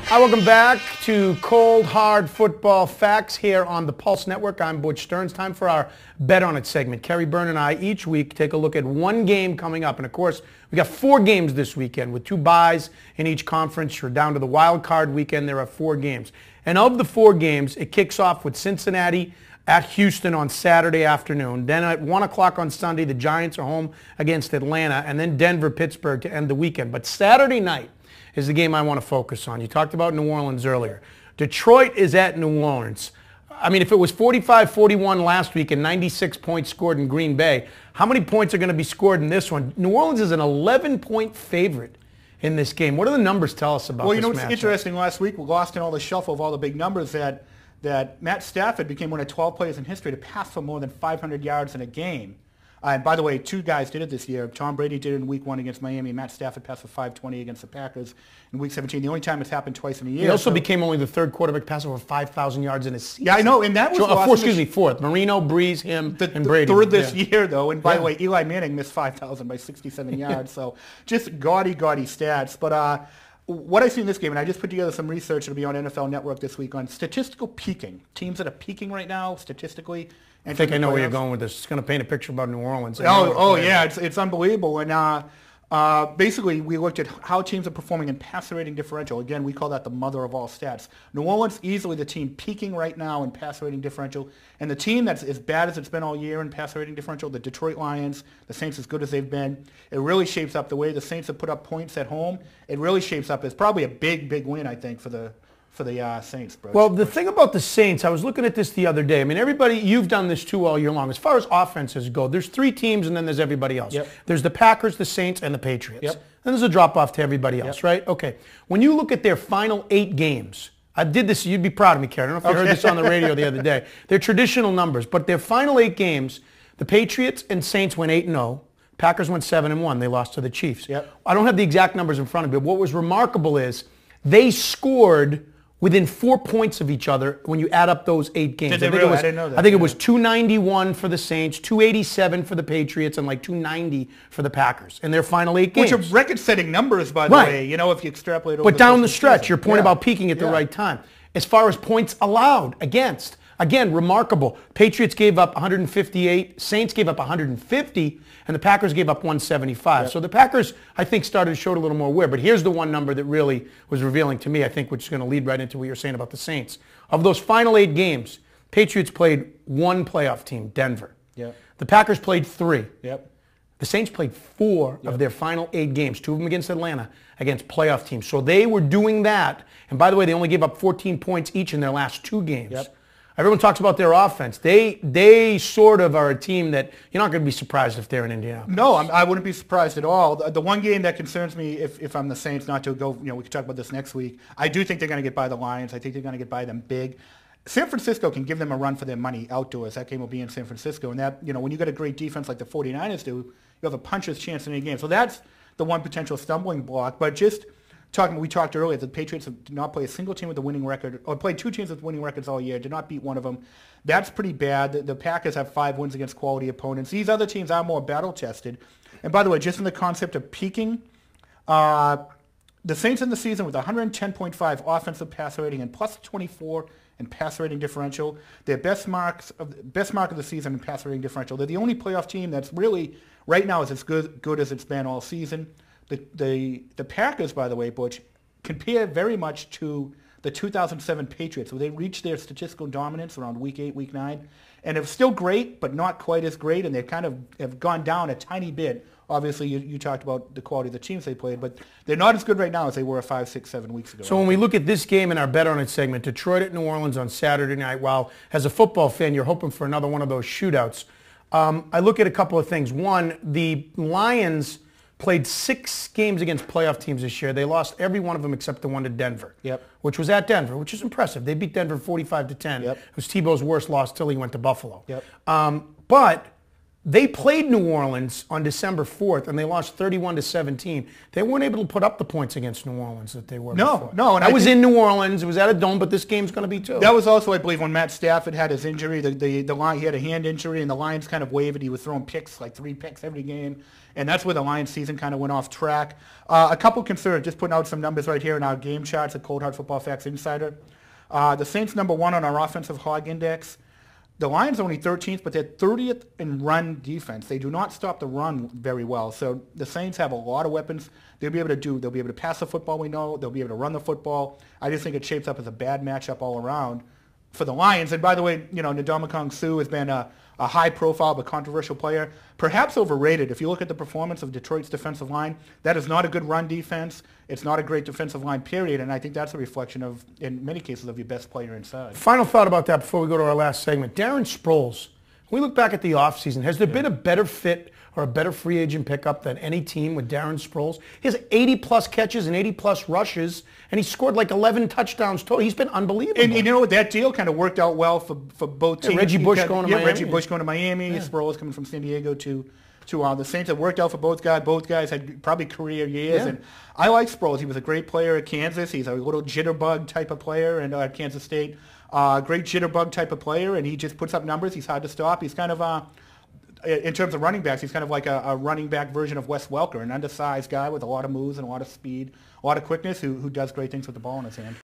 Hi, welcome back to Cold Hard Football Facts here on the Pulse Network. I'm Butch Stearns. Time for our Bet On It segment. Kerry Byrne and I each week take a look at one game coming up. And of course, we got 4 games this weekend with 2 byes in each conference. You're down to the wild card weekend. There are 4 games. And of the 4 games, it kicks off with Cincinnati at Houston on Saturday afternoon. Then at 1 o'clock on Sunday, the Giants are home against Atlanta. And then Denver, Pittsburgh to end the weekend. But Saturday night is the game I want to focus on. You talked about New Orleans earlier. Detroit is at New Orleans. I mean, if it was 45-41 last week and 96 points scored in Green Bay, how many points are going to be scored in this one? New Orleans is an 11-point favorite in this game. What do the numbers tell us about this matchup? Well, you know, it's interesting. Last week, we lost in all the shuffle of all the big numbers that Matt Stafford became one of 12 players in history to pass for more than 500 yards in a game. And by the way, 2 guys did it this year. Tom Brady did it in Week 1 against Miami. Matt Stafford passed for 520 against the Packers in Week 17. The only time it's happened twice in a year. He also became only the 3rd quarterback passer over 5,000 yards in a season. Yeah, I know, and that was fourth. Marino, Brees, him, and Brady. Third this year, though. And by the way, Eli Manning missed 5,000 by 67 yards. So just gaudy stats. But what I see in this game, and I just put together some research that'll be on NFL Network this week on statistical peaking. Teams that are peaking right now statistically. I think I know where you're going with this. It's going to paint a picture about New Orleans. Yeah, it's unbelievable. And basically, we looked at how teams are performing in passer rating differential. Again, we call that the mother of all stats. New Orleans easily the team peaking right now in passer rating differential. And the team that's as bad as it's been all year in passer rating differential, the Detroit Lions, the Saints as good as they've been, it really shapes up the way the Saints have put up points at home. It really shapes up as probably a big win, I think, for the Saints, bro. Well, the thing about the Saints, I was looking at this the other day. I mean, everybody, you've done this too all year long. As far as offenses go, there's 3 teams and then there's everybody else. Yep. There's the Packers, the Saints, and the Patriots. Yep. Then there's a drop-off to everybody else, Yep. right? Okay. When you look at their final 8 games, I did this, you'd be proud of me, Kerry. I don't know if you heard this on the radio the other day. They're traditional numbers, but their final 8 games, the Patriots and Saints went 8-0. Packers went 7-1. They lost to the Chiefs. Yep. I don't have the exact numbers in front of me, but what was remarkable is they scored within 4 points of each other when you add up those 8 games. I didn't know that. I think it was 291 for the Saints, 287 for the Patriots, and like 290 for the Packers in their final 8 games. Which are record-setting numbers, by the way, you know, if you extrapolate over But down the stretch, your point about peaking at the Yeah. right time. As far as points allowed against, again, remarkable. Patriots gave up 158, Saints gave up 150, and the Packers gave up 175. Yep. So the Packers, I think, started to show a little more wear. But here's the one number that really was revealing to me, I think, which is going to lead right into what you're saying about the Saints. Of those final 8 games, Patriots played 1 playoff team, Denver. Yep. The Packers played 3. Yep. The Saints played 4 of their final 8 games, 2 of them against Atlanta, against playoff teams. So they were doing that. And by the way, they only gave up 14 points each in their last 2 games. Yep. Everyone talks about their offense. They sort of are a team that you're not going to be surprised if they're in Indianapolis. No, I wouldn't be surprised at all. The one game that concerns me, if I'm the Saints, not to go, you know, we can talk about this next week. I do think they're going to get by the Lions. I think they're going to get by them big. San Francisco can give them a run for their money outdoors. That game will be in San Francisco. And that, you know, when you got a great defense like the 49ers do, you have a puncher's chance in any game. So that's the one potential stumbling block. But just we talked earlier, the Patriots did not play a single team with a winning record, or played 2 teams with winning records all year, did not beat one of them. That's pretty bad. The Packers have 5 wins against quality opponents. These other teams are more battle-tested. And by the way, just in the concept of peaking, the Saints in the season with 110.5 offensive passer rating and plus 24 in passer rating differential. Their best mark of the season in passer rating differential. They're the only playoff team that's really, right now, is as good as it's been all season. The Packers, by the way, Butch, compare very much to the 2007 Patriots, where they reached their statistical dominance around Week 8, Week 9. And it was still great, but not quite as great, and they kind of have gone down a tiny bit. Obviously, you talked about the quality of the teams they played, but they're not as good right now as they were 5, 6, 7 weeks ago. So when we look at this game in our Bet On It segment, Detroit at New Orleans on Saturday night, while as a football fan, you're hoping for another one of those shootouts, I look at a couple of things. One, the Lions played 6 games against playoff teams this year. They lost every one of them except the one to Denver, which was at Denver, which is impressive. They beat Denver 45-10. It was Tebow's worst loss till he went to Buffalo. But They played New Orleans on December 4th, and they lost 31-17. They weren't able to put up the points against New Orleans that they were before. No. And I was in New Orleans. It was at a dome, but this game's going to be too. That was also, I believe, when Matt Stafford had his injury. The Lion, he had a hand injury, and the Lions kind of wavered. He was throwing picks, like 3 picks every game, and that's where the Lions season kind of went off track. A couple concerns, just putting out some numbers right here in our game charts at Cold Hard Football Facts Insider. The Saints number 1 on our offensive hog index. The Lions only 13th, but they're 30th in run defense. They do not stop the run very well. So the Saints have a lot of weapons. They'll be able to pass the football, we know. They'll be able to run the football. I just think it shapes up as a bad matchup all around for the Lions. And by the way, Ndamukong Suh has been a high-profile but controversial player, perhaps overrated. If you look at the performance of Detroit's defensive line, that is not a good run defense. It's not a great defensive line, period, and I think that's a reflection of, in many cases, of your best player inside. Final thought about that before we go to our last segment. Darren Sproles, when we look back at the offseason, has there been a better fit or a better free agent pickup than any team with Darren Sproles? He has 80-plus catches and 80-plus rushes, and he scored like 11 touchdowns total. He's been unbelievable. And you know what? That deal kind of worked out well for both teams. Reggie Bush going to Miami. Reggie Bush going to Miami. Yeah. Sproles coming from San Diego to the Saints. It worked out for both guys. Both guys had probably career years. Yeah. And I like Sproles. He was a great player at Kansas. He's a little jitterbug type of player and at Kansas State. Great jitterbug type of player, and he just puts up numbers. He's hard to stop. He's kind of in terms of running backs, he's kind of like a running back version of Wes Welker, an undersized guy with a lot of moves and a lot of speed, a lot of quickness who does great things with the ball in his hand.